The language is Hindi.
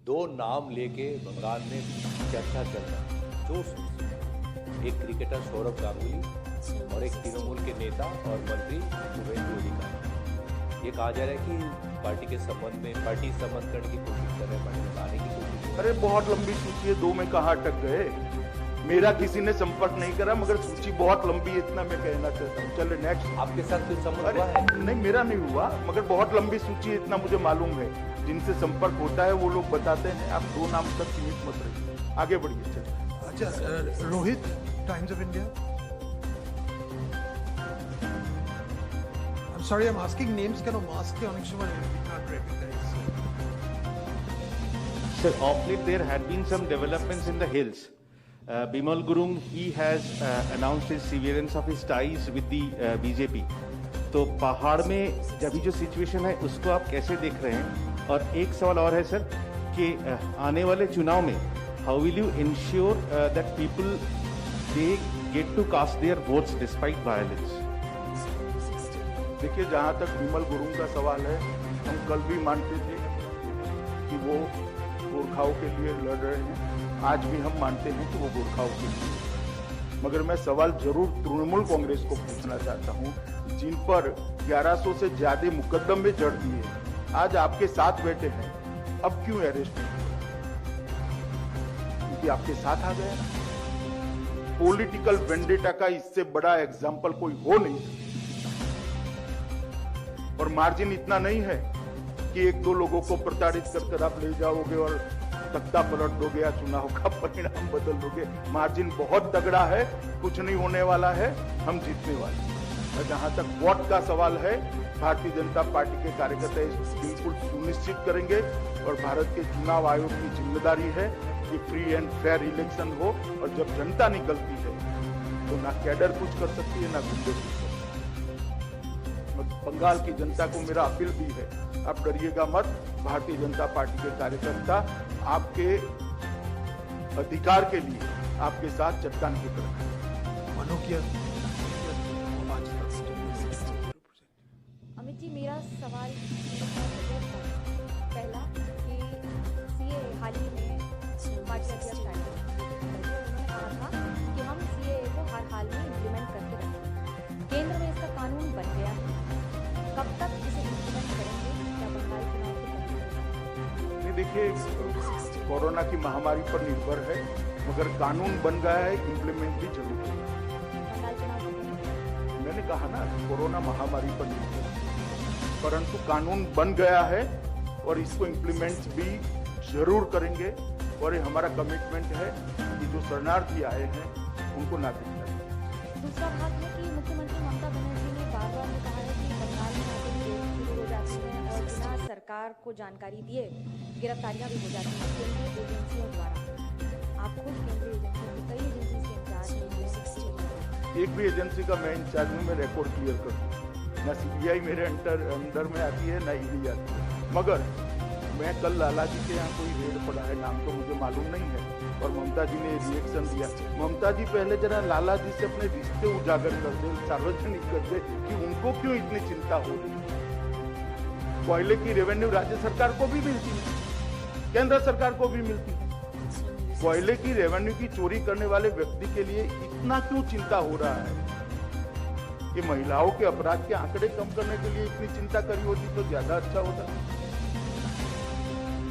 दो नाम लेके बंगाल में चर्चा चल रहा है, जोश में। एक क्रिकेटर सौरभ गांगुली और एक तृणमूल के नेता और मंत्री शुभेंदु अधिकारी। ये कहा जा रहा है कि पार्टी के संबंध में पार्टी संबंध करने की कोशिश कर रहे हैं, पार्टी में लाने की कोशिश कर रहे हैं। अरे बहुत लंबी सूची है, दो में कहाँ अटक गए। मेरा किसी ने संपर्क नहीं करा, मगर सूची बहुत लंबी है, इतना मैं कहना चाहता हूँ। चले नेक्स्ट। आपके साथ कोई संबंध हुआ है? नहीं, मेरा नहीं हुआ, मगर बहुत लंबी सूची है, इतना मुझे मालूम है। जिनसे संपर्क होता है वो लोग बताते हैं। आप दो नाम तक सीमित मत रहिए, आगे बढ़िए। चलिए। अच्छा, Rohit, times of India. I'm sorry, I'm asking names কেন মাস্কে অনেক সময় we can't recognize. Sir, of late there had been some developments in the hills. Bimal Gurung, he has announced his severance of his ties with the BJP. तो पहाड़ में अभी जो सिचुएशन है उसको आप कैसे देख रहे हैं? और एक सवाल और है सर कि आने वाले चुनाव में how will you ensure that people they get to cast their votes despite violence? देखिए, जहाँ तक बिमल गुरुंग का सवाल है, हम कल भी मानते थे कि वो गोरखाओं के लिए लड़ रहे हैं। आज भी हम मानते हैं कि वो गोरखाओं के लिए। मगर मैं सवाल जरूर तृणमूल कांग्रेस को पूछना चाहता हूँ, जिन पर 1100 से ज्यादा मुकदमे जड़ दिए, आज आपके साथ बैठे हैं, अब क्यों अरेस्ट नहीं? क्योंकि आपके साथ आ गए। पॉलिटिकल वेंडेटा का इससे बड़ा एग्जाम्पल कोई हो नहीं सकता। और मार्जिन इतना नहीं है कि एक दो लोगों को प्रताड़ित कर आप ले जाओगे और तख्ता पलट दोगे या चुनाव का परिणाम बदल दोगे। मार्जिन बहुत तगड़ा है, कुछ नहीं होने वाला है, हम जीतने वाले हैं। जहां तक वोट का सवाल है, भारतीय जनता पार्टी के कार्यकर्ता बिल्कुल सुनिश्चित करेंगे और भारत के चुनाव आयोग की जिम्मेदारी है कि फ्री एंड फेयर इलेक्शन हो। और जब जनता निकलती है तो ना कैडर कुछ कर सकती है, ना गुंडे कुछ कर सकती है। बंगाल की जनता को मेरा अपील भी है, आप डरिएगा मत। भारतीय जनता पार्टी के कार्यकर्ता आपके अधिकार के लिए आपके साथ चट्टान की तरह। अमित जी, मेरा सवाल पहला कि सीए हाल ही में पार्टी अध्यक्ष उन्होंने कहा था कि हम सीए को हर हाल में इम्प्लीमेंट करके रखेंगे। केंद्र में इसका कानून बन गया है, कब तक इसे इम्प्लीमेंट करेंगे? क्या बंगाल चुनाव के? ये देखिए, कोरोना की महामारी पर निर्भर है, मगर कानून बन गया है, इम्प्लीमेंट भी जरूर है। बंगाल चुनाव मैंने कहा ना, कोरोना महामारी पर निर्भर है, परंतु कानून बन गया है और इसको इम्प्लीमेंट भी जरूर करेंगे। और ये हमारा कमिटमेंट है कि जो शरणार्थी आए हैं उनको नागरिकता दें। दूसरा भाग है कि मुख्यमंत्री ममता बनर्जी ने बार-बार ये कहा है कि बंगाल में आते ही रेड शुरू हो जाती है और बिना सरकार को जानकारी दिए गिरफ्तारियां भी हो जाती हैं केंद्रीय एजेंसियों द्वारा। आप खुद केंद्रीय एजेंसियों की कई एजेंसी के इंचार्ज हैं। एक भी एजेंसी का मैं इंचार्ज हूँ, मैं रिकॉर्ड क्लियर कर दूँ। ना सीबीआई मेरे अंडर में आती है, ना ईडी आती है। मगर मैं कल लाला जी के यहाँ कोई रेड पड़ा है, नाम तो मुझे मालूम नहीं है, और ममता जी ने रिएक्शन दिया। ममता जी पहले जरा लाला जी से अपने रिश्ते उजागर कर दे, सार्वजनिक कर दे कि उनको क्यों इतनी चिंता हो रही है। कोयले की रेवेन्यू राज्य सरकार को भी मिलती है, केंद्र सरकार को भी मिलती है। कोयले की रेवेन्यू की चोरी करने वाले व्यक्ति के लिए इतना क्यों चिंता हो रहा है? कि महिलाओं के अपराध के आंकड़े कम करने के लिए इतनी चिंता करी होती तो ज्यादा अच्छा होता।